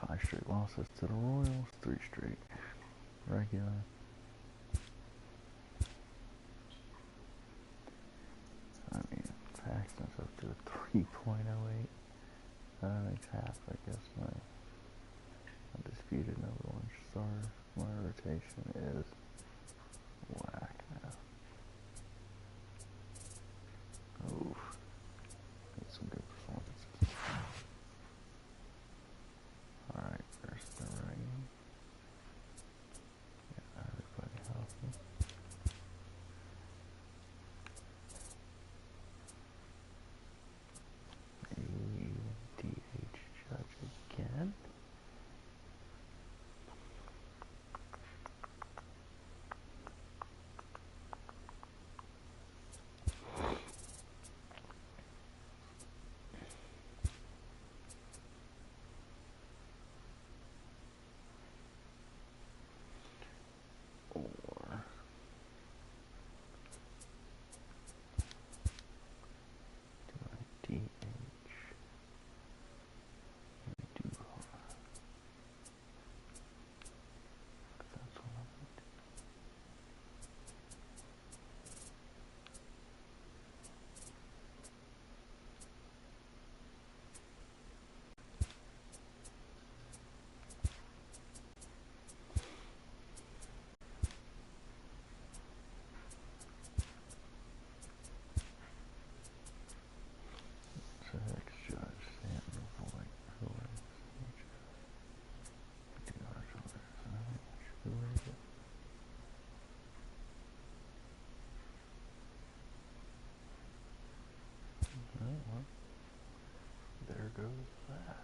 5 straight losses to the Royals, 3 straight regular. I mean, Paxton's up to a 3.08. That makes half, I guess. My undisputed #1 star. My rotation is whack now. Oof. Need some good performances. Alright, first the rain. Yeah, everybody healthy. DH Judge again. There goes that.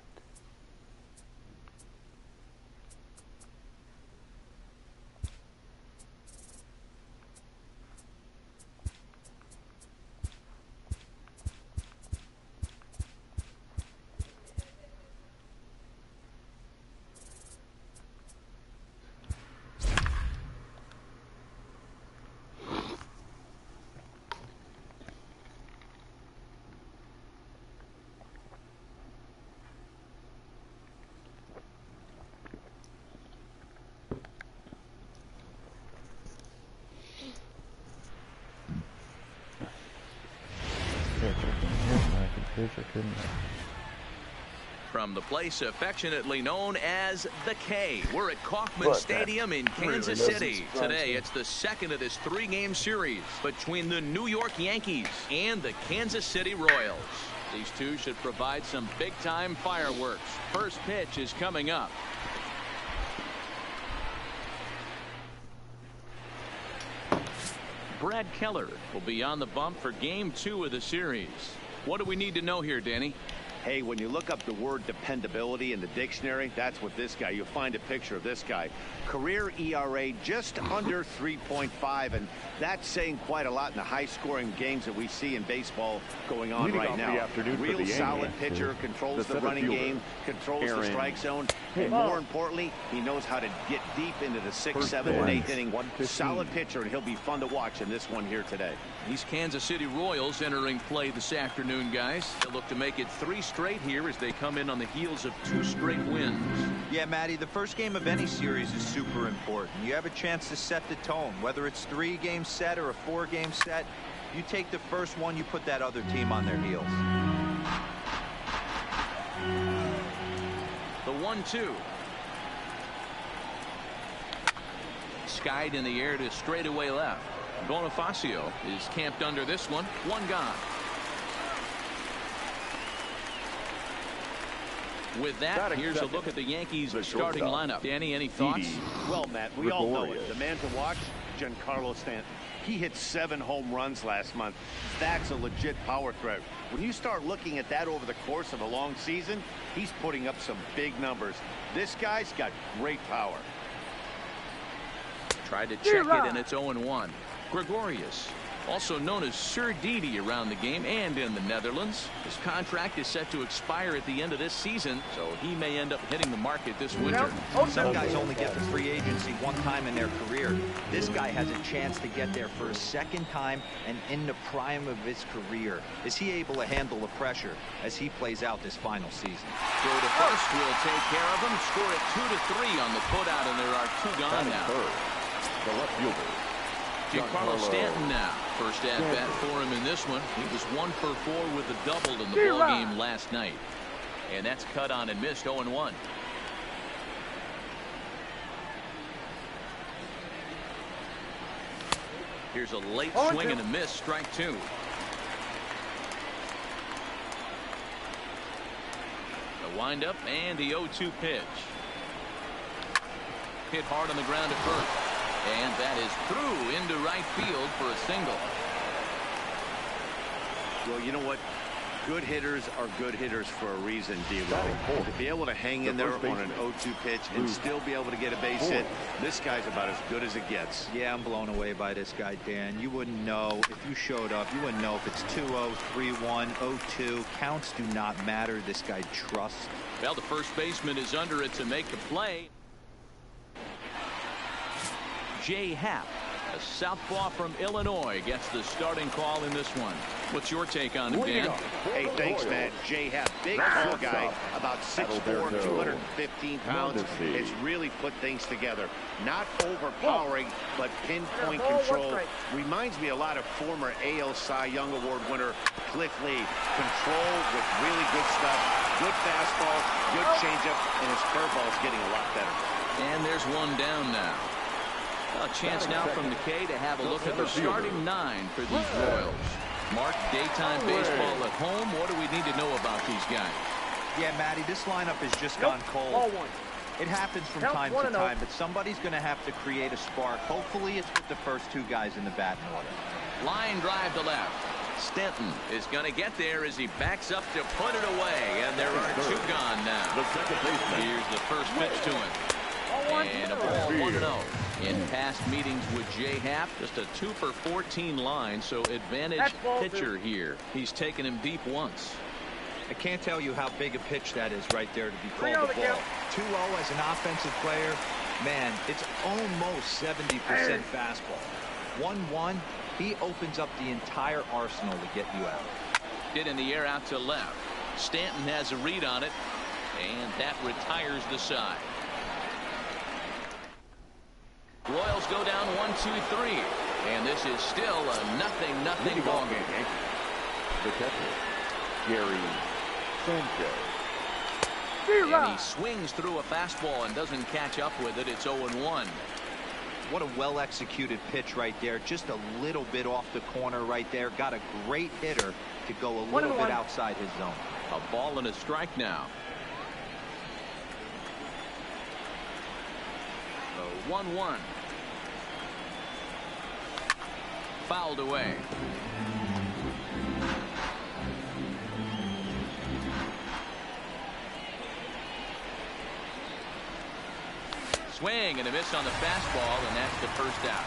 From the place affectionately known as the K, we're at Kauffman Stadium in Kansas City. Today, it's the second of this 3-game series between the New York Yankees and the Kansas City Royals. These two should provide some big-time fireworks. First pitch is coming up. Brad Keller will be on the bump for Game 2 of the series. What do we need to know here, Danny? Hey, when you look up the word dependability in the dictionary, that's what this guy, you'll find a picture of this guy. Career ERA just under 3.5, and that's saying quite a lot in the high-scoring games that we see in baseball going on right now. Real solid pitcher, controls the running game, controls the strike zone, and more importantly, he knows how to get deep into the 6th, 7th, and 8th inning. Solid pitcher, and he'll be fun to watch in this one here today. These Kansas City Royals entering play this afternoon, guys. They'll look to make it 3 straight here as they come in on the heels of 2 straight wins. Yeah, Matty, the first game of any series is super important. You have a chance to set the tone, whether it's 3-game set or a 4-game set. You take the first one, you put that other team on their heels. The 1-2. Skied in the air to straightaway left. Bonifacio is camped under this one. 1 gone. With that, here's a look at the Yankees' starting lineup. Danny, any thoughts? Well, Matt, we all know it. The man to watch, Giancarlo Stanton. He hit 7 home runs last month. That's a legit power threat. When you start looking at that over the course of a long season, he's putting up some big numbers. This guy's got great power. Tried to check it, and it's 0-1. Gregorius also known as Sir Didi around the game and in the Netherlands. His contract is set to expire at the end of this season, so he may end up hitting the market this winter. Some guys only get to free agency one time in their career. This guy has a chance to get there for a second time and in the prime of his career. Is he able to handle the pressure as he plays out this final season? Throw to first will take care of him. Score it 2-3 on the putout, and there are 2 gone now. The left fielder, Giancarlo Stanton now. First at bat for him in this one. He was 1 for 4 with a double in the ball game last night. And that's cut on and missed 0-1. Here's a late swing and a miss, strike 2. The windup and the 0-2 pitch. Hit hard on the ground at first. And that is through into right field for a single. Well, you know what? Good hitters are good hitters for a reason, D-Lo. To be able to hang in there on an 0-2 pitch and still be able to get a base hit, this guy's about as good as it gets. Yeah, I'm blown away by this guy, Dan. You wouldn't know if you showed up. You wouldn't know if it's 2-0, 3-1, 0-2. Counts do not matter. This guy trusts. Well, the first baseman is under it to make the play. Jay Happ, a southpaw from Illinois, gets the starting call in this one. What's your take on him, Dan? Hey, thanks, man. Jay Happ, big tall guy, about 6'4", 215 pounds. Has really put things together. Not overpowering, but pinpoint control. Reminds me a lot of former AL Cy Young Award winner Cliff Lee. Control with really good stuff. Good fastball, good changeup, and his curveball is getting a lot better. And there's one down now. A chance now from the K to have a look at the starting 9 for these Royals. Mark, daytime baseball at home. What do we need to know about these guys? Yeah, Matty, this lineup has just gone cold. It happens from time to time, but somebody's going to have to create a spark. Hopefully it's with the first 2 guys in the batting order. Line drive to left. Stanton is going to get there as he backs up to put it away, and there are 2 gone now. Here's the first pitch to him. And a ball 1-0. In past meetings with Jay Happ, just a 2 for 14 line, so advantage pitcher here. He's taken him deep once. I can't tell you how big a pitch that is right there to be called the ball. 2-0 as an offensive player, man, it's almost 70% fastball. 1-1, he opens up the entire arsenal to get you out. Hit in the air out to left. Stanton has a read on it, and that retires the side. Royals go down 1-2-3, and this is still a 0-0 ball game. The catcher, Gary Sanchez. And he swings through a fastball and doesn't catch up with it. It's 0-1. What a well-executed pitch right there. Just a little bit off the corner right there. Got a great hitter to go a little bit outside his zone. A ball and a strike now. 1-1. Fouled away. Swing and a miss on the fastball, and that's the first out.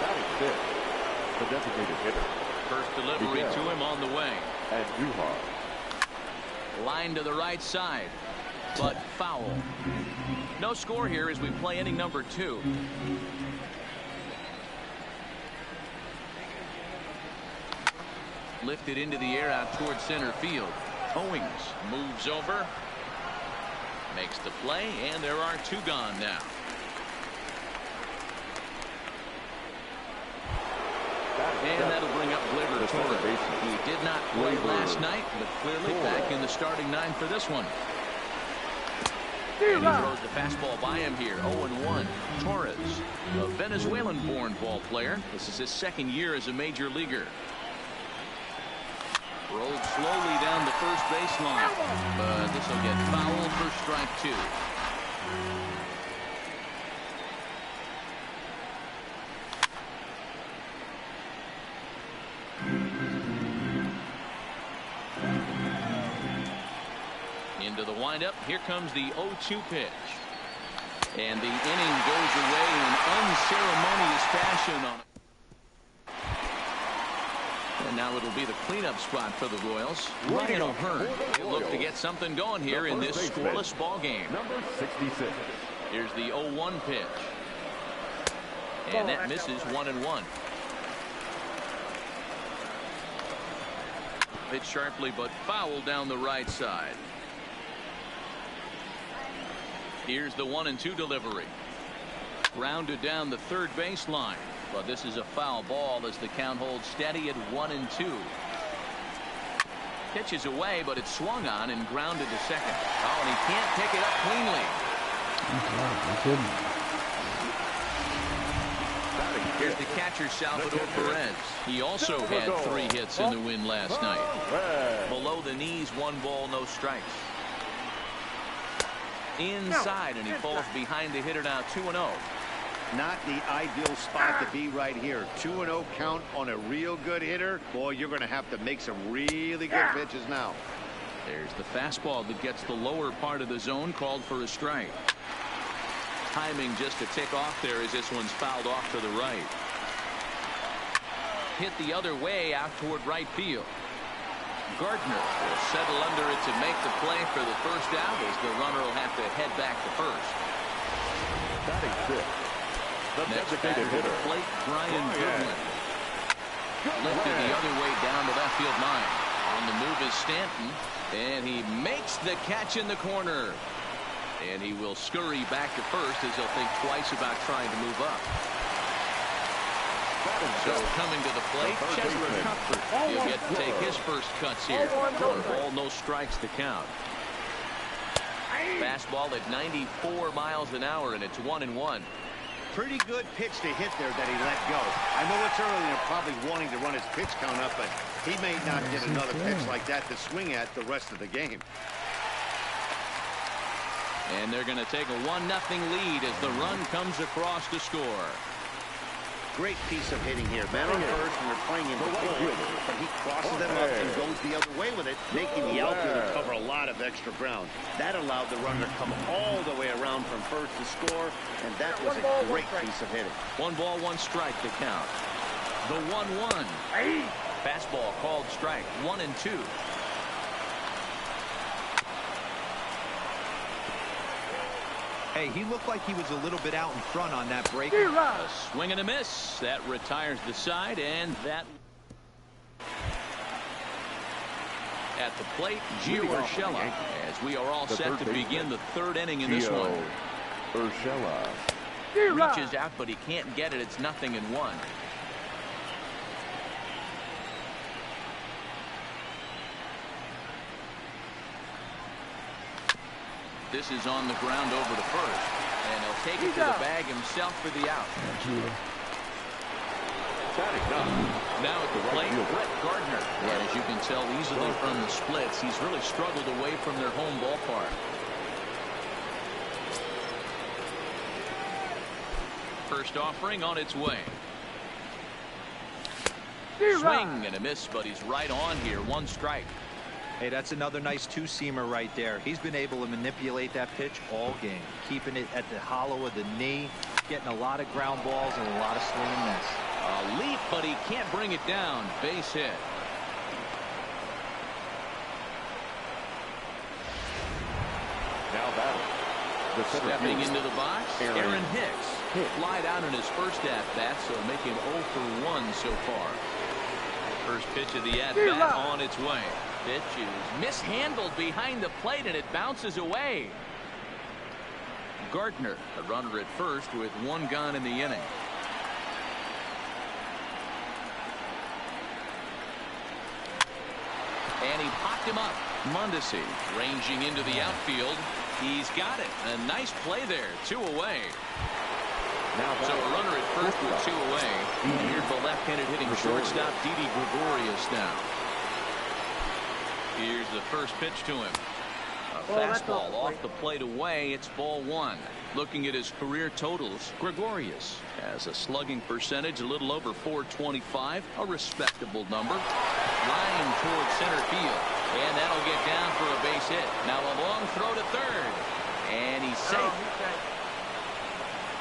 Batting fifth, the designated hitter. First delivery to him on the way. And Duhar. Line to the right side, but foul. No score here as we play inning number 2. Lifted into the air out towards center field. Owings moves over, makes the play, and there are 2 gone now. And that'll bring up Gleyber Torres. He did not play last night, but clearly back in the starting 9 for this one. And he throws the fastball by him here. 0-1. Torres, a Venezuelan-born ball player. This is his 2nd year as a major leaguer. Rolled slowly down the first baseline, but this will get fouled for strike 2. Into the windup. Here comes the 0-2 pitch. And the inning goes away in unceremonious fashion on. And now it'll be the cleanup spot for the Royals. Ryan O'Hearn will look to get something going here in this scoreless ball game. Number 66. Here's the 0-1 pitch. And that misses 1-1. Hit sharply but foul down the right side. Here's the 1-2 delivery. Grounded down the third baseline. But this is a foul ball as the count holds steady at 1-2. Pitches away, but it's swung on and grounded to second. Oh, and he can't pick it up cleanly. Here's the catcher, Salvador Perez. He also had 3 hits in the win last night. Below the knees, 1 ball, no strikes. Inside, and he falls behind the hitter now 2-0. Not the ideal spot to be right here. 2-0 count on a real good hitter. Boy, you're going to have to make some really good pitches now. There's the fastball that gets the lower part of the zone, called for a strike. Timing just a tick off there as this one's fouled off to the right. Hit the other way out toward right field. Gardner will settle under it to make the play for the first out as the runner will have to head back to first. Batting fifth. The Next designated batter to hitter, the plate, Brian Goodwin. Lifted the other way down to left field line. On the move is Stanton, and he makes the catch in the corner. And he will scurry back to first as he'll think twice about trying to move up. So coming to the plate, Cheslor Cuthbert. He'll get to take his first cuts here. 1 ball, no strikes to count. Fastball at 94 miles an hour, and it's 1-1. Pretty good pitch to hit there that he let go. I know it's early and probably wanting to run his pitch count up, but he may not get another pitch like that to swing at the rest of the game. And they're going to take a 1-0 lead as the run comes across to score. Great piece of hitting here. Man on first, and they're playing in the hole, but he crosses them up and goes the other way with it, making the outfielder cover a lot of extra ground. That allowed the runner to come all the way around from first to score, and that was a great piece of hitting. 1 ball, 1 strike to count. The 1-1. Fastball called strike. 1-2. Hey, he looked like he was a little bit out in front on that break. A swing and a miss. That retires the side, and that at the plate, Gio Urshela, as we are all set to begin the 3rd inning in this one. Urshela reaches out, but he can't get it. It's 0-1. This is on the ground over to first, and he'll take it to the bag himself for the out. Now at the plate, Brett Gardner. And as you can tell easily from the splits, he's really struggled away from their home ballpark. First offering on its way. Swing and a miss, but he's right on here. 1 strike. Hey, that's another nice 2-seamer right there. He's been able to manipulate that pitch all game, keeping it at the hollow of the knee, getting a lot of ground balls and a lot of swing and miss. A leap, but he can't bring it down. Base hit. now batting. The center Stepping field, into the box, Aaron Hicks. Fly out in his first at-bat, so make him 0 for 1 so far. First pitch of the at-bat on its way. Pitch is mishandled behind the plate, and it bounces away. Gardner, a runner at first with 1 gone in the inning. And he popped him up. Mondesi ranging into the outfield. He's got it. A nice play there. 2 away. So a runner at first with 2 away. And here's the left-handed hitting shortstop, Didi Gregorius now. Here's the first pitch to him. A fastball off the plate away. It's ball 1. Looking at his career totals, Gregorius has a slugging percentage a little over .425, a respectable number. Line towards center field, and that'll get down for a base hit. Now a long throw to third, and he's safe.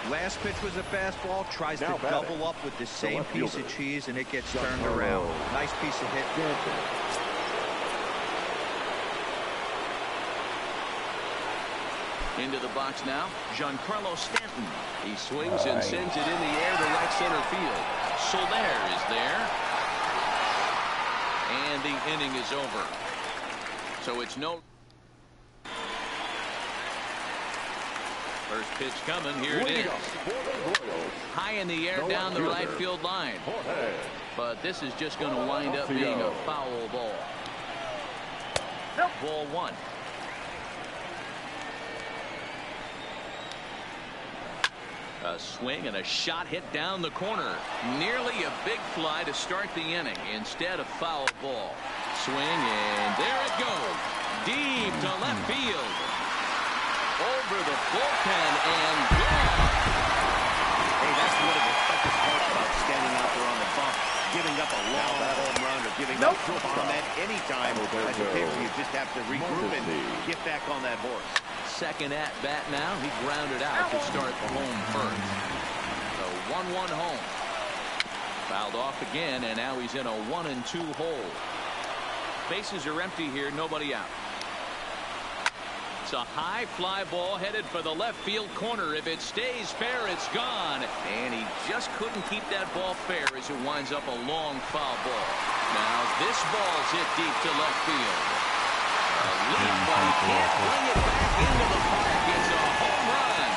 Last pitch was a fastball. Tries to double up with the same piece of cheese, and it gets turned around. Nice piece of hit. Into the box now, Giancarlo Stanton. He swings and sends it in the air to right center field. Soler is there. And the inning is over. So it's no... First pitch coming. Here it is. High in the air down the right field line. But this is just going to wind up being a foul ball. Ball one. A swing and a shot hit down the corner. Nearly a big fly to start the inning. Instead, a foul ball. Swing, and there it goes. Deep to left field. Over the bullpen and gone. Hey, that's one of the toughest parts about standing out there on the bump. Giving up a long home run or giving up a bomb at any time. As a pitcher, you just have to regroup and get back on that horse. Second at bat now. He grounded out to start the home first. So 1-1 home. Fouled off again, and now he's in a 1-2 hole. Bases are empty here. Nobody out. It's a high fly ball headed for the left field corner. If it stays fair, it's gone. And he just couldn't keep that ball fair as it winds up a long foul ball. Now this ball's hit deep to left field. A leap, but he can't bring it back into the park. It's a home run.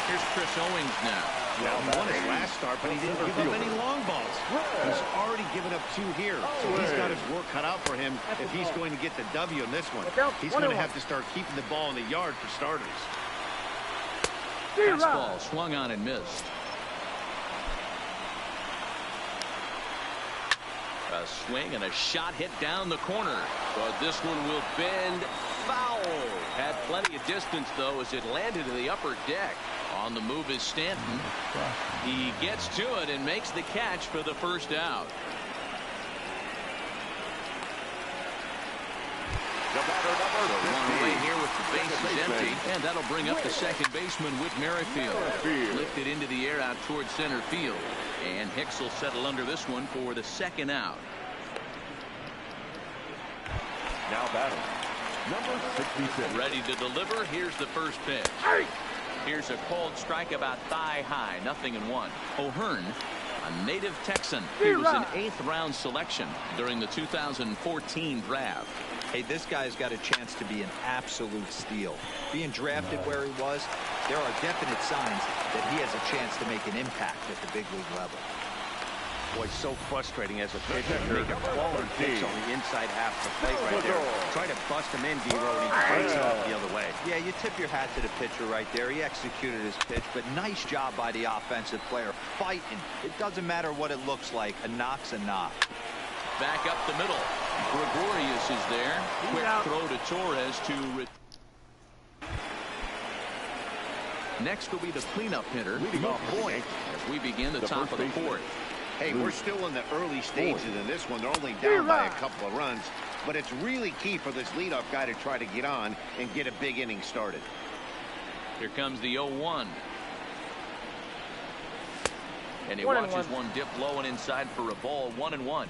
Here's Chris Owings now. Well, he won his last start, but he didn't give up any long balls. He's already given up 2 here, so he's got his work cut out for him if he's going to get the W in this one. He's going to have to start keeping the ball in the yard for starters. Fastball swung on and missed. A swing and a shot hit down the corner, but this one will bend foul. Had plenty of distance, though, as it landed in the upper deck. On the move is Stanton. He gets to it and makes the catch for the first out. So one away here with the bases empty, and that'll bring up the second baseman, Whit Merrifield. Lifted into the air out towards center field, and Hicks will settle under this one for the second out. Now batting, number 66. Ready to deliver. Here's the first pitch. Here's a called strike about thigh high. 0-1. O'Hearn, a native Texan. He was an 8th round selection during the 2014 draft. Hey, this guy's got a chance to be an absolute steal. Being drafted where he was, there are definite signs that he has a chance to make an impact at the big league level. Boy, so frustrating as a pitcher to make a taller pitch on the inside half of the plate right there. Try to bust him in, D-Row, and he breaks it off the other way. Yeah, you tip your hat to the pitcher right there. He executed his pitch, but nice job by the offensive player fighting. It doesn't matter what it looks like. A knock's a knock. Back up the middle. Gregorius is there. Quick throw to Torres to... Next will be the cleanup hitter, Point, as we begin the top of the 4th. Hey, we're still in the early stages in this one. They're only down by a couple of runs, but it's really key for this leadoff guy to try to get on and get a big inning started. Here comes the 0-1. And he watches one dip low and inside for a ball. 1-1.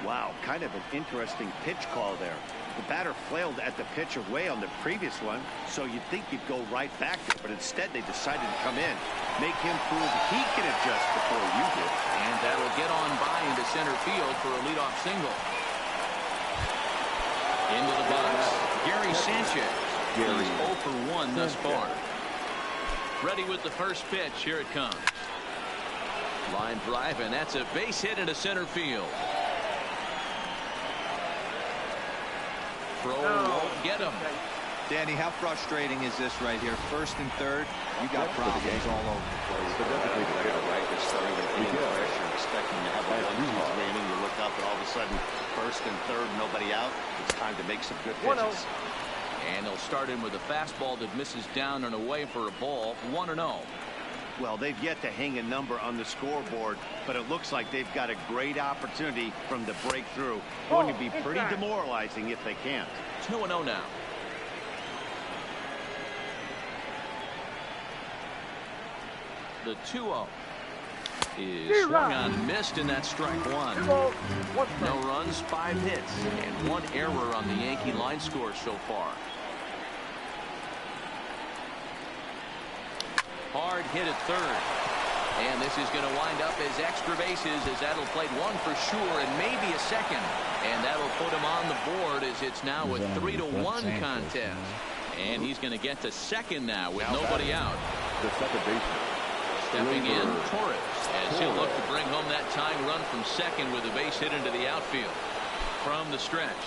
Wow, kind of an interesting pitch call there. The batter flailed at the pitch away on the previous one, so you'd think he'd go right back there, but instead they decided to come in, make him prove he can adjust before you do. And that'll get on by into center field for a leadoff single. Into the box, Gary Sanchez. He's 0 for 1 thus far. Ready with the first pitch. Here it comes. Line drive, and that's a base hit into center field. Throw won't get him. Danny, how frustrating is this right here? First and third, you got problems all over the place. Right, they're starting to get pressure, expecting to have a 1-2 inning. You look up, and all of a sudden, first and third, nobody out. It's time to make some good pitches. And they'll start in with a fastball that misses down and away for a ball. 1-0. Well, they've yet to hang a number on the scoreboard, but it looks like they've got a great opportunity from the breakthrough. Going to be pretty demoralizing if they can't. It's 2-0 now. The 2-0 is swung on and missed, and that's strike one. No runs, 5 hits, and 1 error on the Yankee line score so far. Hard hit at third. And this is going to wind up as extra bases, as that'll play 1 for sure and maybe a second. And that'll put him on the board as it's now a 3-1 contest. And he's going to get to second now with nobody out. The second baseman. Stepping in, Torres, as he'll look to bring home that tying run from second with a base hit into the outfield. From the stretch.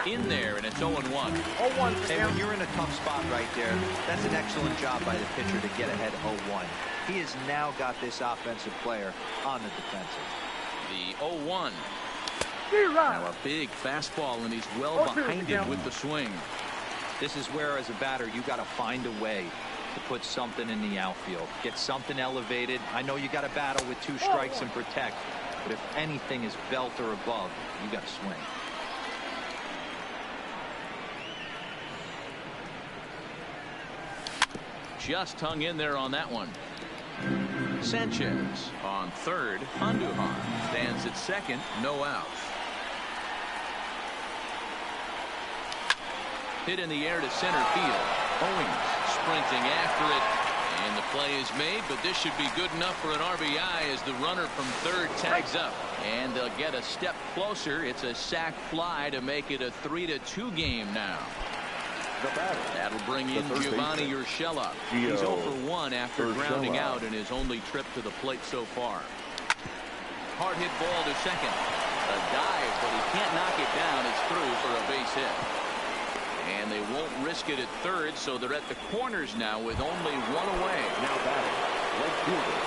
In there, and it's 0-1. And when you're in a tough spot right there, that's an excellent job by the pitcher to get ahead 0-1. He has now got this offensive player on the defensive. The 0-1. Now a big fastball, and he's well behind it with the swing. This is where, as a batter, you got to find a way to put something in the outfield. Get something elevated. I know you got to battle with 2 strikes and protect, but if anything is belt or above, you got to swing. Just hung in there on that one. Sanchez on third. Andujar stands at second. No outs. Hit in the air to center field. Owings sprinting after it. And the play is made, but this should be good enough for an RBI as the runner from third tags up. And they'll get a step closer. It's a sac fly to make it a 3-2 game now. That'll bring in Giovanni Urshela. He's 0 for 1 after grounding out in his only trip to the plate so far. Hard hit ball to second. A dive, but he can't knock it down. It's through for a base hit. And they won't risk it at third, so they're at the corners now with only 1 away. Now batting, right fielder.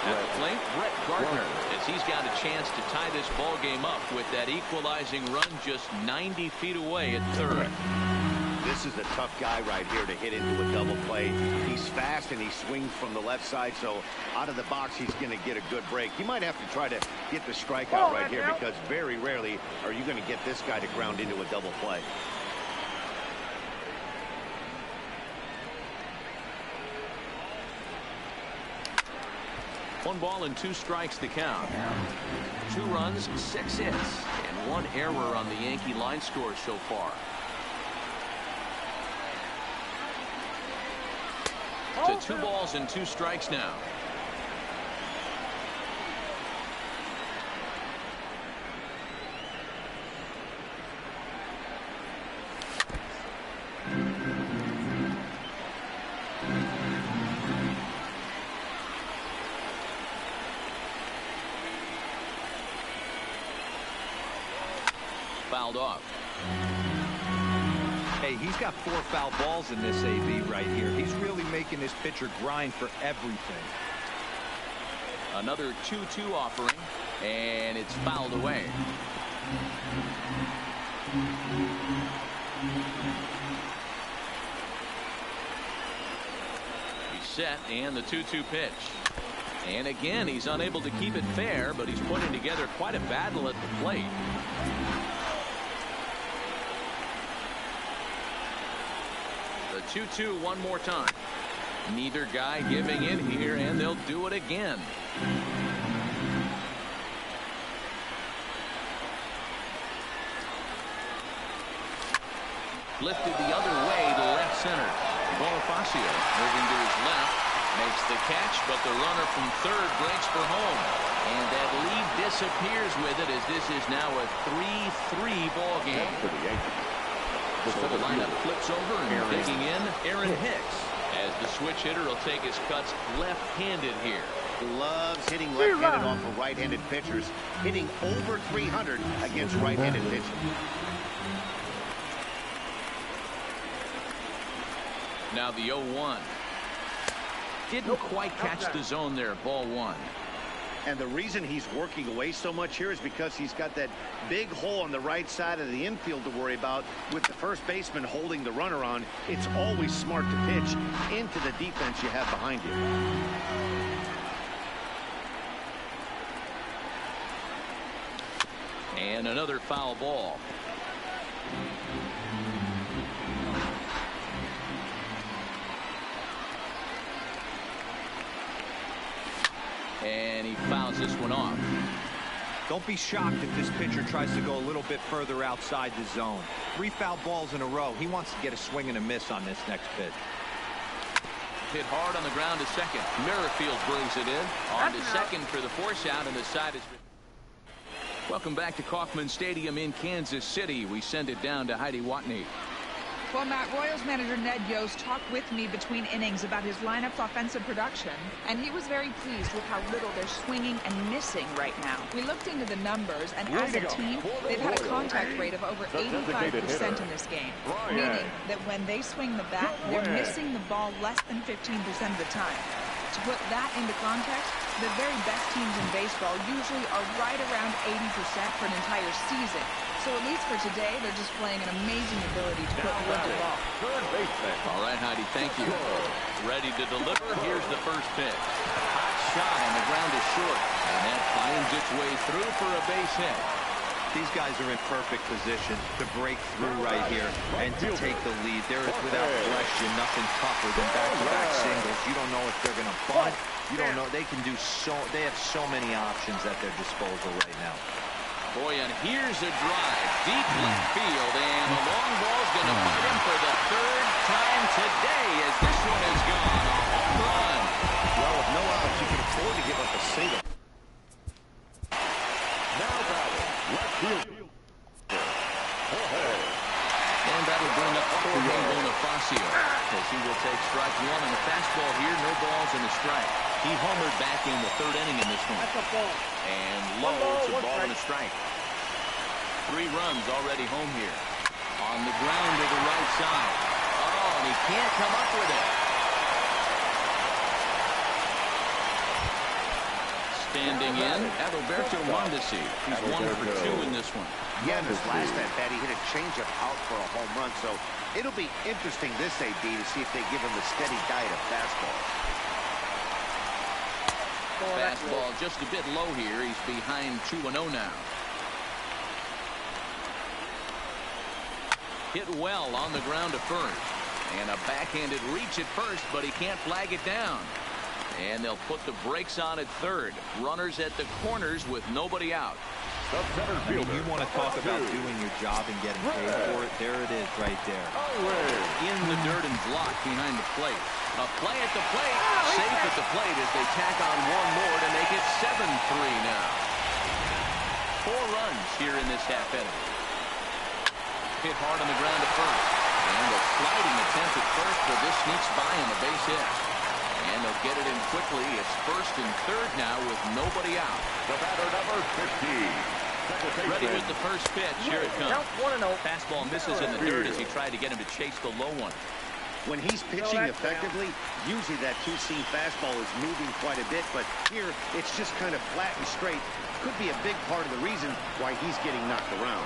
At the plate, Brett Gardner, as he's got a chance to tie this ball game up with that equalizing run just 90 feet away at third. This is a tough guy right here to hit into a double play. He's fast and he swings from the left side, so out of the box he's going to get a good break. You might have to try to get the strikeout right here, because very rarely are you going to get this guy to ground into a double play. One ball and 2 strikes to count. 2 runs, 6 hits, and 1 error on the Yankee line score so far. To 2 balls and 2 strikes now. Fouled off. Hey, he's got 4 foul balls in this AB right here. He's really making this pitcher grind for everything. Another 2-2 offering, and it's fouled away. He's set, and the 2-2 pitch. And again, he's unable to keep it fair, but he's putting together quite a battle at the plate. The 2-2 one more time. Neither guy giving in here, and they'll do it again. Lifted the other way to left center. Bonifacio moving to his left. Makes the catch, but the runner from third breaks for home. And that lead disappears with it, as this is now a 3-3 ball game. For the Yankees. So the lineup flips over, and digging in, Aaron Hicks, as the switch hitter will take his cuts left-handed here. Loves hitting left-handed off of right-handed pitchers, hitting over 300 against right-handed pitching. Now the 0-1. Didn't quite catch the zone there, ball 1. And the reason he's working away so much here is because he's got that big hole on the right side of the infield to worry about. With the first baseman holding the runner on, it's always smart to pitch into the defense you have behind you. And another foul ball. And he fouls this one off. Don't be shocked if this pitcher tries to go a little bit further outside the zone. 3 foul balls in a row. He wants to get a swing and a miss on this next pitch. Hit hard on the ground to second. Merrifield brings it in. On to second for the force out, and the side is... Welcome back to Kauffman Stadium in Kansas City. We send it down to Heidi Watney. Well, Matt, Royals manager Ned Yost talked with me between innings about his lineup's offensive production, and he was very pleased with how little they're swinging and missing right now. We looked into the numbers, and as a team, they've had a contact rate of over 85% in this game, meaning that when they swing the bat, they're missing the ball less than 15% of the time. To put that into context, the very best teams in baseball usually are right around 80% for an entire season. So at least for today, they're displaying an amazing ability to put wood to the ball. All right, Heidi, thank you. Ready to deliver. Here's the first pitch. Hot shot on the ground is short, and that finds its way through for a base hit. These guys are in perfect position to break through right here and to take the lead. There is, without question, nothing tougher than back-to-back singles. You don't know if they're going to bunt. You don't know. They can do so. They have so many options at their disposal right now. Boy, and here's a drive deep left field, and the long ball's going to fight him for the 3rd time today as this one is gone. A home run. Well, with no outs, you can afford to give up a single. Now batting, left field. And that'll bring up Jorge Bonifacio as he will take strike 1 on the fastball here. No balls and a strike. He homered back in the 3rd inning in this one. And low, it's a ball and a strike. 3 runs already home here. On the ground to the right side. Oh, and he can't come up with it. Standing in, Adalberto Mondesi. He's 1 for 2 in this one. Yeah, in his last at-bat, he hit a changeup out for a home run, so it'll be interesting this AB to see if they give him a steady diet of fastballs. Fastball just a bit low here. He's behind 2-0 now. Hit well on the ground to first. And a backhanded reach at first, but he can't flag it down. And they'll put the brakes on at 3rd. Runners at the corners with nobody out. I mean, you want to talk about doing your job and getting paid for it. There it is right there. In the dirt and blocked behind the plate. A play at the plate. Safe at the plate as they tack on 1 more to make it 7-3 now. 4 runs here in this half inning. Hit hard on the ground to first. And a sliding attempt at first, but this sneaks by on a base hit. And they'll get it in quickly. It's 1st and 3rd now with nobody out. The batter, number 15. Ready with the first pitch. Here it comes. Fastball misses in the dirt as he tried to get him to chase the low one. When he's pitching effectively, usually that 2-seam fastball is moving quite a bit, but here it's just kind of flat and straight. Could be a big part of the reason why he's getting knocked around.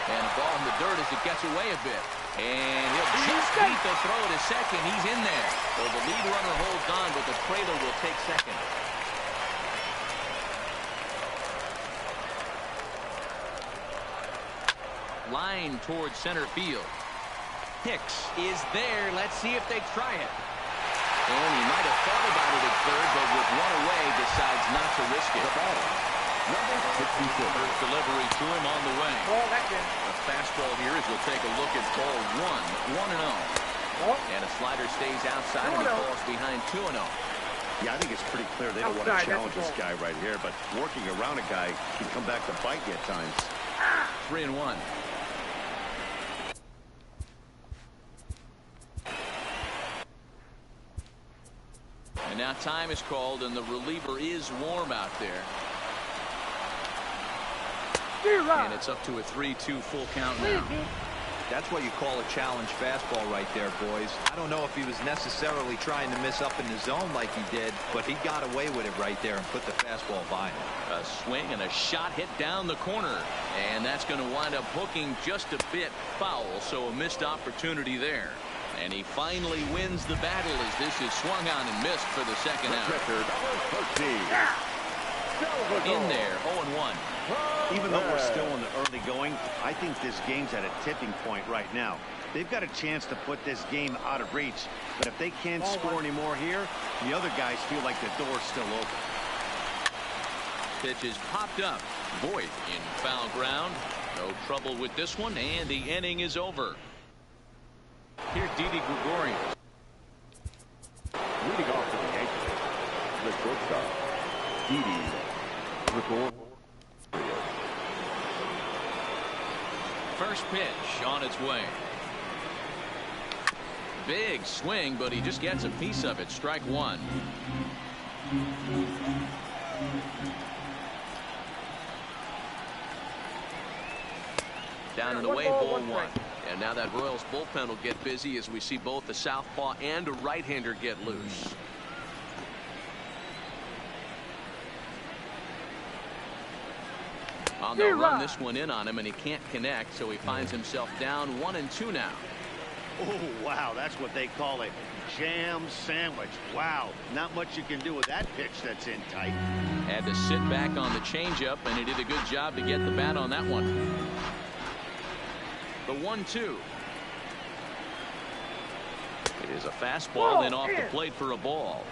And a ball in the dirt as it gets away a bit. And he'll just beat the throw to second. He's in there. So the lead runner holds on, but the trailer will take second. Line towards center field. Hicks is there. Let's see if they try it. And he might have thought about it at 3rd, but with 1 away, decides not to risk it. Number 66. First delivery to him on the way. A fastball here as we'll take a look at ball 1, 1-0. And a slider stays outside and he falls behind 2-0. Yeah, I think it's pretty clear they don't want to challenge this guy right here, but working around a guy can come back to bite you at times. 3-1. And now time is called, and the reliever is warm out there. And it's up to a 3-2 full count now. That's what you call a challenge fastball right there, boys. I don't know if he was necessarily trying to miss up in the zone like he did, but he got away with it right there and put the fastball by him. A swing and a shot hit down the corner. And that's going to wind up hooking just a bit foul, so a missed opportunity there. And he finally wins the battle as this is swung on and missed for the second out. In there, 0-1. Even though we're still in the early going, I think this game's at a tipping point right now. they've got a chance to put this game out of reach. But if they can't score any more here, the other guys feel like the door's still open. Pitch is popped up. Voit in foul ground. No trouble with this one, and the inning is over. Here's Didi Gregorius. Leading off for the Yankees, the shortstop, Didi Gregorius. First pitch on its way. Big swing, but he just gets a piece of it. Strike one. Down and away, ball one. And now that Royals bullpen will get busy as we see both the southpaw and a right-hander get loose. On the run, this one in on him, and he can't connect, so he finds himself down 1-2 now. Oh, wow, that's what they call a jam sandwich. Wow, not much you can do with that pitch that's in tight. Had to sit back on the changeup, and he did a good job to get the bat on that one. The 1-2. It is a fastball, then off the plate for a ball.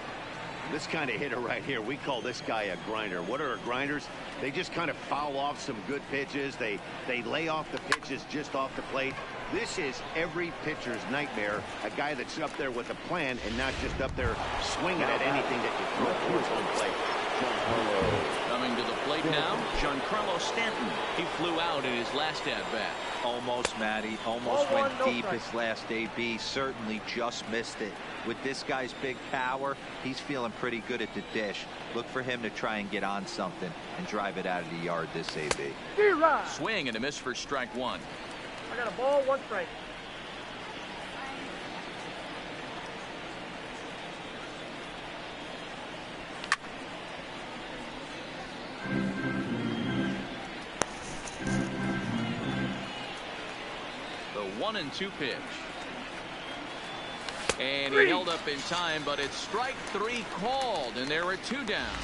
This kind of hitter right here, we call this guy a grinder. What are grinders? They just kind of foul off some good pitches. They lay off the pitches just off the plate. This is every pitcher's nightmare. A guy that's up there with a plan and not just up there swinging at anything that you throw towards home plate. Coming to the plate now, Giancarlo Stanton. He flew out in his last at-bat. Almost, Matty. Almost went deep his last AB. Certainly just missed it. With this guy's big power, he's feeling pretty good at the dish. Look for him to try and get on something and drive it out of the yard this AB. Swing and a miss for strike one. I got a ball, one strike. The 1-2 pitch. And he held up in time, but it's strike three called, and there are two down.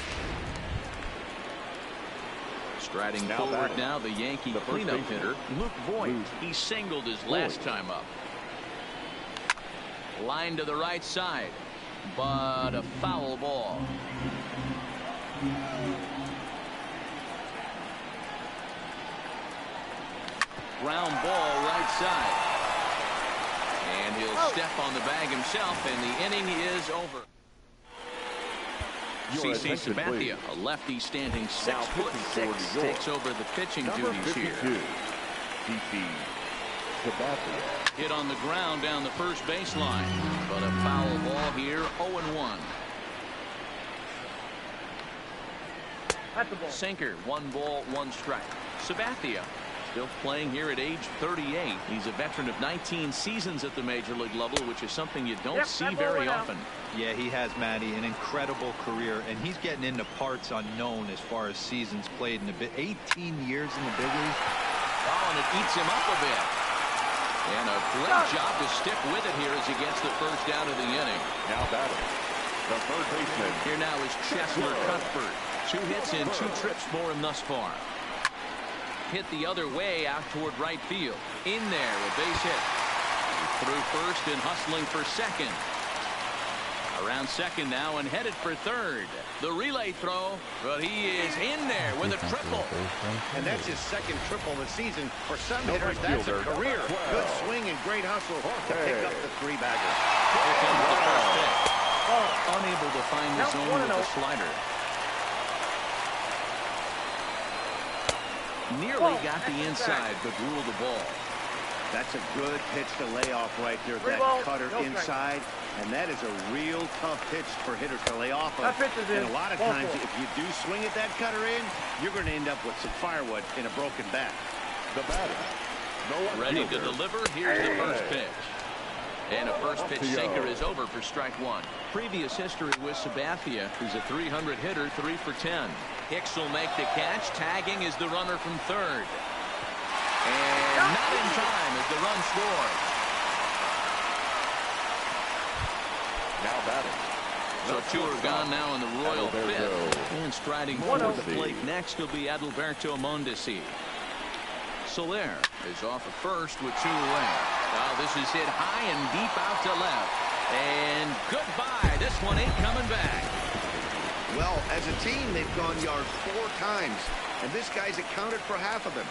Striding forward now, the Yankee cleanup hitter, Luke Voit. He singled his last time up. Line to the right side, but a foul ball. Ground ball right side. And he'll step on the bag himself, and the inning is over. CC Sabathia, a lefty standing 6'6", takes over the pitching duties here. CC Sabathia. Hit on the ground down the first baseline, but a foul ball here, 0-1. Sinker, 1 ball, 1 strike. Sabathia still playing here at age 38. He's a veteran of 19 seasons at the major league level, which is something you don't see very often. Yeah, he has, Matty, an incredible career, and he's getting into parts unknown as far as seasons played in the 18 years in the big leagues. Oh, and it eats him up a bit. And a great job to stick with it here as he gets the first out of the inning. Now batting, the third baseman. Here now is Chesler Cuthbert. 2 hits and 2 trips for him thus far. Hit the other way out toward right field. In there, a base hit. Through first and hustling for second. Around second now and headed for third. The relay throw, but he is in there with a triple. And that's his second triple of the season. For some hitters, that's a career. Good swing and great hustle to pick up the 3-bagger. Here comes the first pitch. Unable to find the zone with the slider. Nearly got the inside, but ruled the ball. That's a good pitch to lay off right there. That cutter inside. And that is a real tough pitch for hitters to lay off of. And a lot of times, if you do swing at that cutter in, you're going to end up with some firewood in a broken bat. The batter. Ready to deliver. Here's the first pitch. And a first pitch sinker is over for strike one. Previous history with Sabathia, who's a 300 hitter, 3 for 10. Hicks will make the catch. Tagging is the runner from third. And not in time as the run scores. Now batting. So 2 are gone now in the Royal fifth. And striding forward the plate next will be Adalberto Mondesi. Soler is off at first with 2 away. Oh, this is hit high and deep out to left. And goodbye. This one ain't coming back. Well, as a team, they've gone yard 4 times, and this guy's accounted for half of them.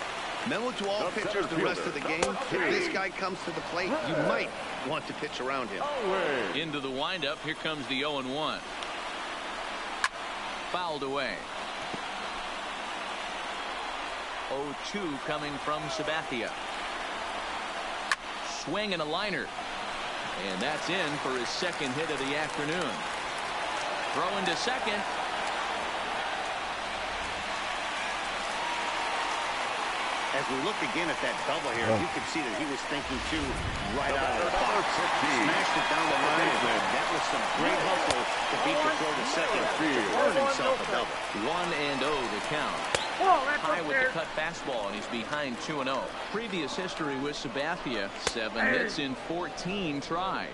Memo to all pitchers the rest of the game. If this guy comes to the plate, you might want to pitch around him. Into the windup. Here comes the 0-1. Fouled away. 0-2 coming from Sabathia. Swing and a liner. And that's in for his second hit of the afternoon. Throw into second. As we look again at that double here, you can see that he was thinking too right out of the box. Smashed it down the line. That was some great hustle to beat the throw to second to earn himself a double. 1-0 the count. High with the cut fastball, and he's behind 2-0. Previous history with Sabathia, 7 hits in 14 tries.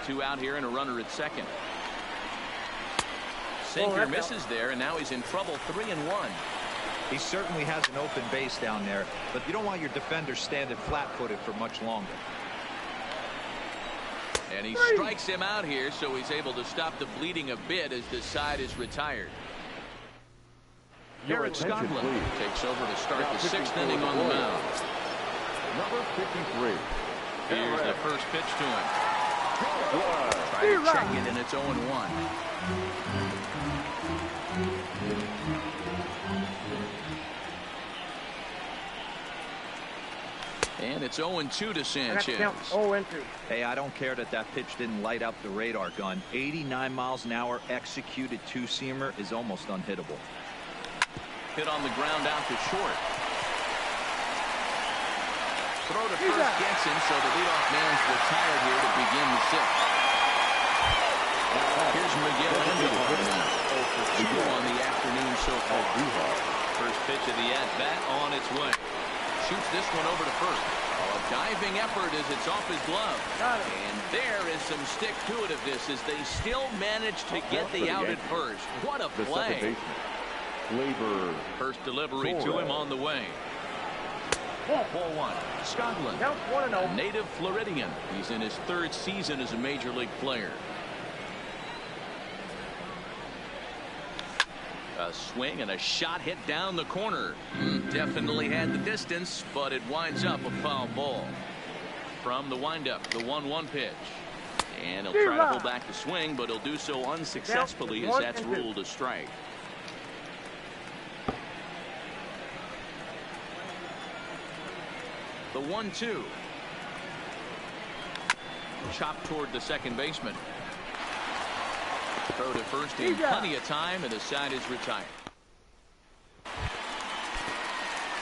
2 out here and a runner at second. Sinker misses there, and now he's in trouble. 3-1. He certainly has an open base down there, but you don't want your defender standing flat-footed for much longer. And he strikes him out here, so he's able to stop the bleeding a bit as the side is retired. Garrett Scotland takes over to start the 6th inning on the mound. Number 53. Here's the first pitch to him. Try to check it, and it's 0-1. And it's 0-2 to Sanchez. Hey, I don't care that pitch didn't light up the radar gun. 89 miles an hour executed two-seamer is almost unhittable. Hit on the ground out to short. Throw to first gets him, so the leadoff man's retired here to begin the 6th. Here's Miguel Andujar now. 2 on the afternoon so far. First pitch of the at-bat on its way. Shoots this one over to first. A diving effort as it's off his glove. And there is some stick-to-itiveness as they still manage to get the out at first. What a play. First delivery to him on the way. 4-1. Scotland, a native Floridian. He's in his 3rd season as a major league player. A swing and a shot hit down the corner. Definitely had the distance, but it winds up a foul ball. From the windup, the 1-1 pitch. And he'll try to hold back the swing, but he'll do so unsuccessfully as that's ruled a strike. The 1-2. Chopped toward the second baseman. Throw to first in plenty of time, and the side is retired.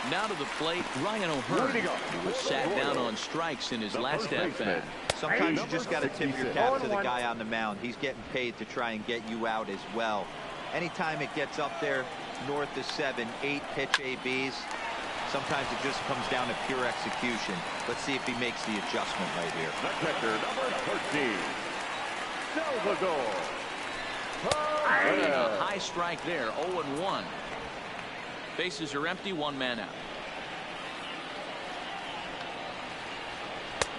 Now to the plate, Ryan O'Hearn, who was sat down on strikes in his last at-bat. Sometimes you just got to tip your cap to the guy on the mound. He's getting paid to try and get you out as well. Anytime it gets up there north of 7, 8 pitch ABs, sometimes it just comes down to pure execution. Let's see if he makes the adjustment right here. The catcher, number 13, Salvador. And a high strike there, 0-1. Bases are empty, 1 man out.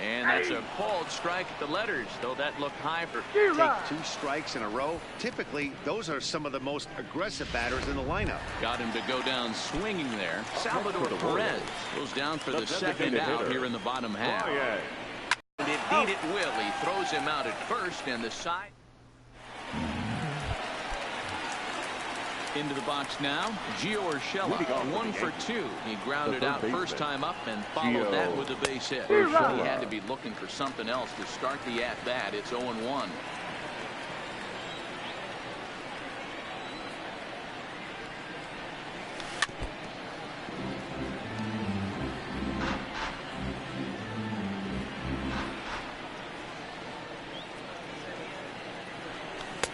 And that's a called strike at the letters, though that looked high for. Take 2 strikes in a row. Typically, those are some of the most aggressive batters in the lineup. Got him to go down swinging there. Salvador Perez goes down for the 2nd out here in the bottom half. And indeed it will. He throws him out at first, and the side. Into the box now, Gio Urshela, 1 for 2. He grounded out first time up and followed that with a base hit. He had to be looking for something else to start the at-bat. It's 0-1.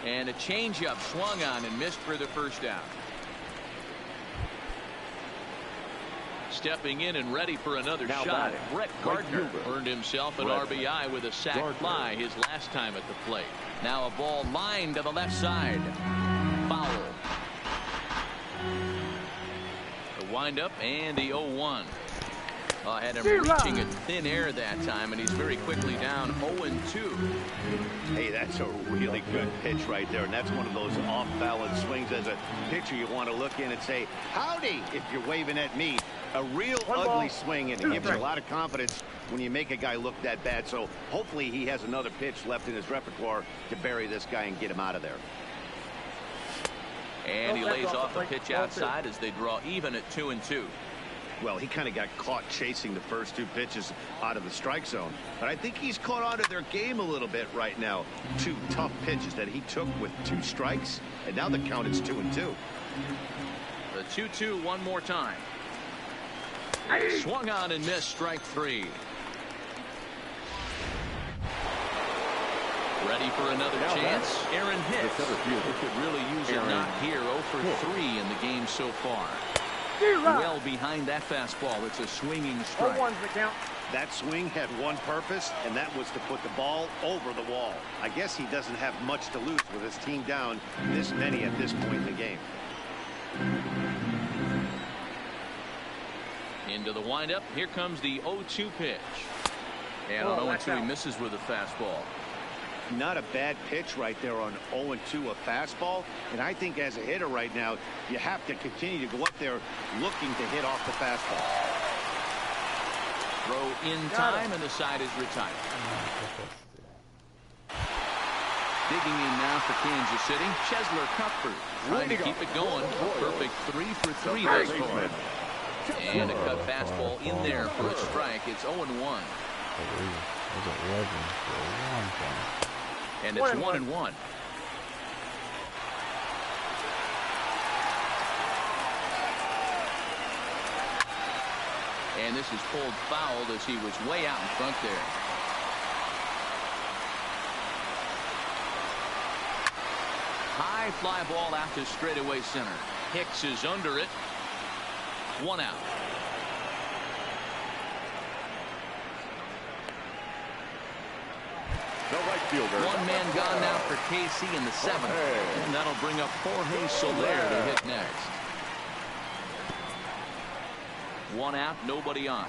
And a changeup swung on and missed for the first out. Stepping in and ready for another shot, Brett Gardner earned himself an RBI with a sac fly his last time at the plate. Now a ball lined to the left side. Foul. The windup and the 0-1. Had him reaching at thin air that time, and he's very quickly down 0-2. Hey, that's a really good pitch right there, and that's one of those off-balance swings. As a pitcher, you want to look in and say, howdy, if you're waving at me. A real ugly swing, and it gives you a lot of confidence when you make a guy look that bad. So hopefully he has another pitch left in his repertoire to bury this guy and get him out of there. And he lays off a pitch outside as they draw even at 2-2. Well, he kind of got caught chasing the first two pitches out of the strike zone. But I think he's caught on to their game a little bit right now. Two tough pitches that he took with 2 strikes, and now the count is 2-2. The 2-2 one more time. Swung on and missed, strike 3. Ready for another chance. Aaron Hicks. He could really use a knock here. 0 for 3 in the game so far. Well behind that fastball. It's a swinging strike. That swing had one purpose, and that was to put the ball over the wall. I guess he doesn't have much to lose with his team down this many at this point in the game. Into the windup. Here comes the 0-2 pitch. And on 0-2 he misses with a fastball. Not a bad pitch right there on 0-2, a fastball. And I think as a hitter right now, you have to continue to go up there looking to hit off the fastball. Throw in time, and the side is retired. Digging in now for Kansas City, Chesler Cuthbert trying to keep it going. Perfect 3 for 3 thus far. And a cut fastball in there for a strike. It's 0-1. And it's 1-1. And this is pulled fouled as he was way out in front there. High fly ball out to straightaway center. Hicks is under it. 1 out. The right fielder. 1 man gone now for KC in the 7th. And that'll bring up Jorge Soler to hit next. 1 out, nobody on.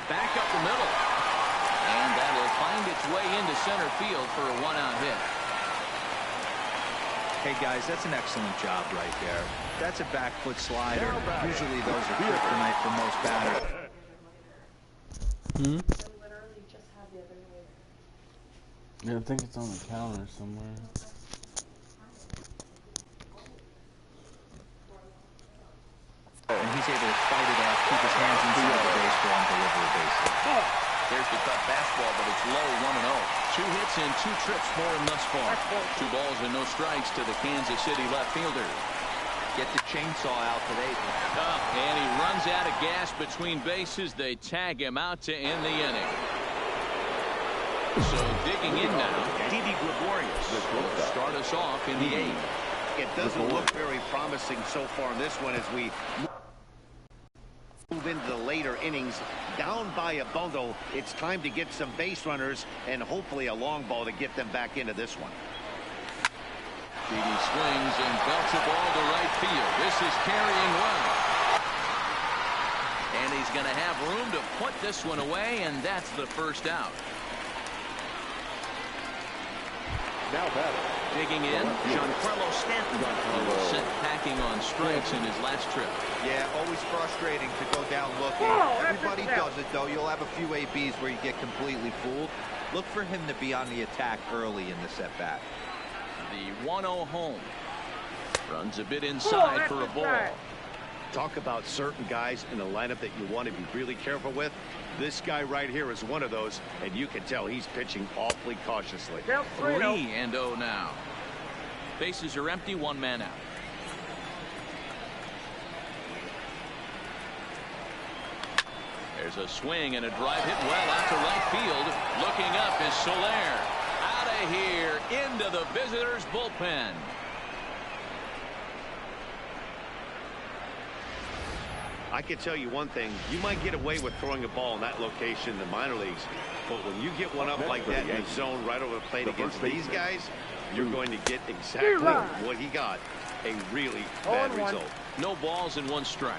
Back up the middle. And that'll find its way into center field for a 1-out hit. Hey, guys, that's an excellent job right there. That's a back foot slider. Usually those are kryptonite for most batters. Yeah, I think it's on the counter somewhere. And he's able to fight it off, keep his hands inside the baseball, and deliver a base hit. There's the cut fastball, but it's low, 1-0. 2 hits and 2 trips for him thus far. 2 balls and no strikes to the Kansas City left fielder. Get the chainsaw out today. And he runs out of gas between bases. They tag him out to end the inning. So digging in now, Didi Gregorius will start us off in the 8th. It doesn't look very promising so far in this one as we move into the later innings. Down by a bundle, it's time to get some base runners and hopefully a long ball to get them back into this one. Didi swings and belts a ball to right field. This is carrying well. And he's going to have room to put this one away, and that's the first out. Now batting. Digging in, Giancarlo Stanton. He was sent packing on strikes in his last trip. Yeah, always frustrating to go down looking. Everybody does it, though. You'll have a few ABs where you get completely fooled. Look for him to be on the attack early in the set-back. The 1-0 home. Runs a bit inside for a ball. Talk about certain guys in the lineup that you want to be really careful with. This guy right here is one of those, and you can tell he's pitching awfully cautiously. 3-0 now. Bases are empty, 1 man out. There's a swing and a drive hit well out to right field. Looking up is Soler. Out of here into the visitors' bullpen. I can tell you one thing. You might get away with throwing a ball in that location in the minor leagues, but when you get one up like that in the zone right over the plate against these guys, you're going to get exactly what he got. A really bad result. No balls and 1 strike.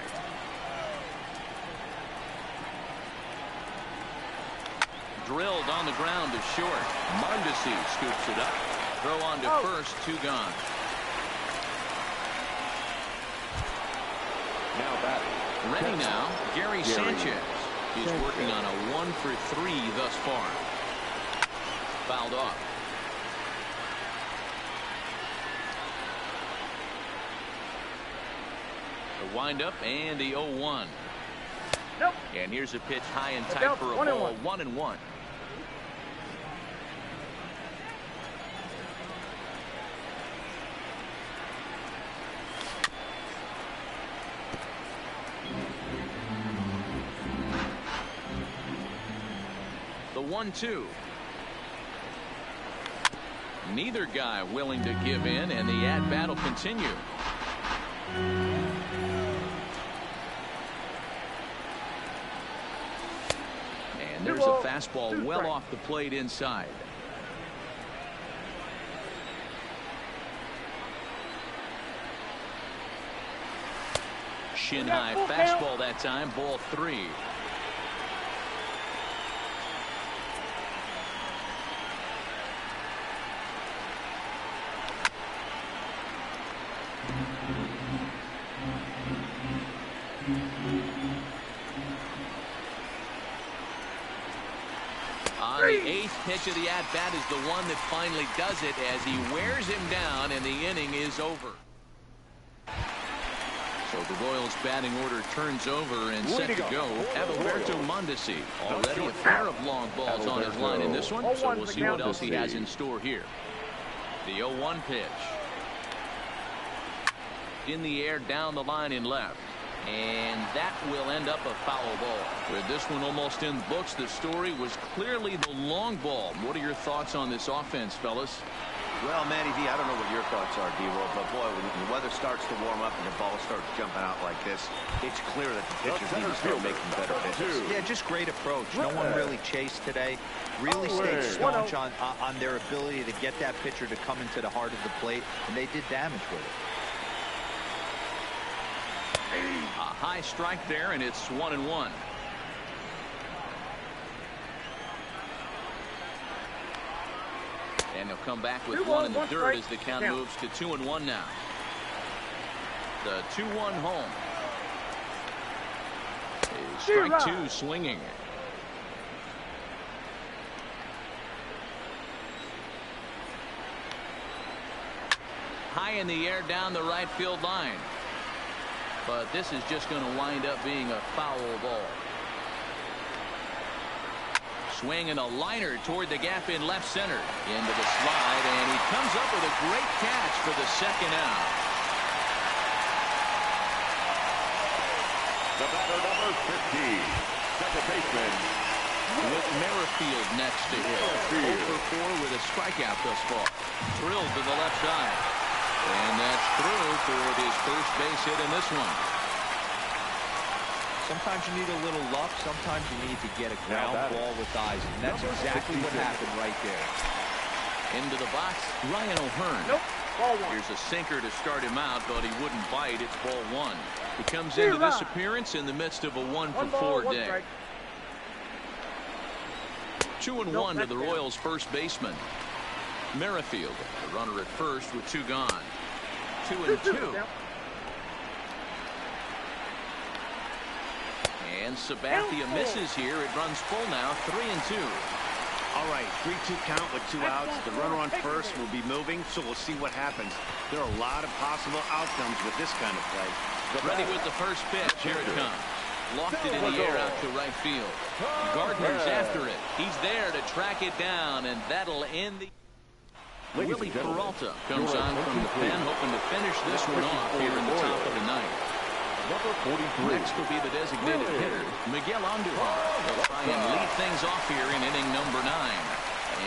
Drilled on the ground to short. Mondesi scoops it up. Throw on to first, 2 gone. Now batting. Ready now, Gary Sanchez. He's working on a 1 for 3 thus far. Fouled off. The windup and the 0-1. Nope. And here's a pitch high and tight for a ball. 1-1. The 1-2. Neither guy willing to give in, and the at-bat will continue. And there's a fastball well off the plate inside. Shin high fastball that time, ball 3. On the 8th pitch of the at-bat is the one that finally does it as he wears him down and the inning is over. So the Royals batting order turns over and set to go. Adalberto Mondesi, already a pair of long balls on his line in this one, so we'll see what else he has in store here. The 0-1 pitch. In the air, down the line in left. And that will end up a foul ball. With this one almost in the books, the story was clearly the long ball. What are your thoughts on this offense, fellas? Well, Matty V, I don't know what your thoughts are, D-Roll, but boy, when the weather starts to warm up and the ball starts jumping out like this, it's clear that the pitchers need to start making better pitches. Yeah, just great approach. No one really chased today. Really stayed staunch on their ability to get that pitcher to come into the heart of the plate, and they did damage with it. A high strike there, and it's 1-1. And they'll come back with 1 in the dirt as the count moves to 2-1 now. The 2-1 home. Is strike 2 swinging. High in the air down the right field line. But this is just going to wind up being a foul ball. Swing and a liner toward the gap in left center. Into the slide, and he comes up with a great catch for the second out. The batter, number 15, second baseman, With Merrifield next to him. 0 for 4 with a strikeout thus far. Drilled to the left side. And that's through for his first base hit in this one. Sometimes you need a little luck. Sometimes you need to get a ground ball with eyes. And that's exactly what happened right there. Into the box, Ryan O'Hearn. Nope. Ball 1. Here's a sinker to start him out, but he wouldn't bite. It's ball 1. He comes into this appearance in the midst of a 1 for 4 day. 2-1 to the Royals' first baseman. Merrifield, the runner at first with 2 gone. 2-2. And Sabathia misses here. It runs full now, 3-2. All right, 3-2 count with 2 outs. The runner on first will be moving, so we'll see what happens. There are a lot of possible outcomes with this kind of play. Ready with the first pitch. Here it comes. Lofted in the air out to right field. Gardner's after it. He's there to track it down, and that'll end the... Willie Peralta comes on from the pen, hoping to finish this one off here in the top of the ninth. number 43. Next will be the designated hitter, Miguel Andujar. They'll try and lead things off here in inning number 9.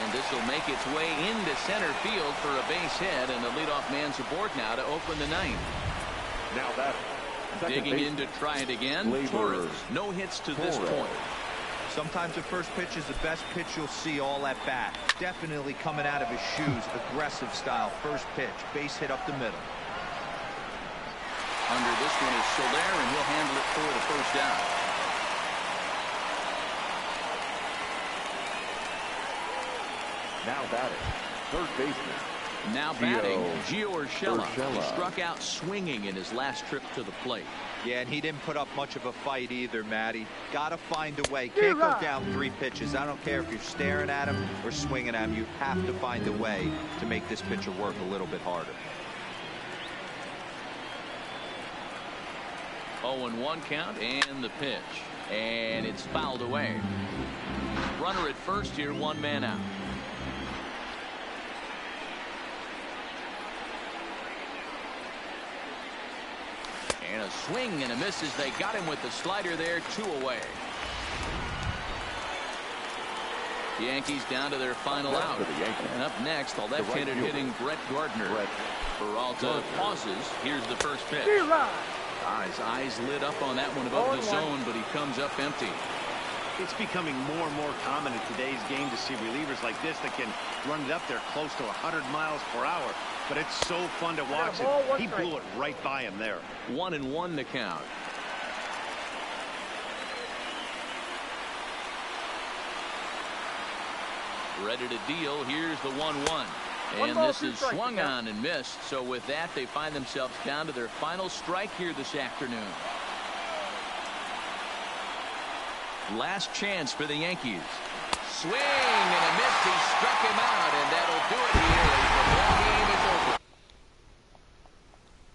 And this will make its way into center field for a base hit, and the leadoff man's aboard now to open the 9th. Now that digging in to try it again. Torres, no hits to this point. Sometimes the first pitch is the best pitch you'll see all at bat. Definitely coming out of his shoes. Aggressive style. First pitch. Base hit up the middle. Under this one is Soler, and he'll handle it for the first down. Now batting, third baseman. Now batting, Gio Urshela. He struck out swinging in his last trip to the plate. Yeah, and he didn't put up much of a fight either, Matty. Got to find a way. Can't go down 3 pitches. I don't care if you're staring at him or swinging at him. You have to find a way to make this pitcher work a little bit harder. 0-1 count and the pitch. And it's fouled away. Runner at first here, 1 man out. And a swing and a miss as they got him with the slider there, 2 away. The Yankees down to their final out. And up next, the left-handed hitting Brett Gardner. Peralta pauses. Here's the first pitch. His eyes lit up on that one above the zone, but he comes up empty. It's becoming more and more common in today's game to see relievers like this that can run it up there close to 100 miles per hour. But it's so fun to watch it. He blew it right by him there. 1-1 to count. Ready to deal. Here's the 1-1. And this is swung on and missed. So with that, they find themselves down to their final strike here this afternoon. Last chance for the Yankees. Swing and a miss. He struck him out, and that'll do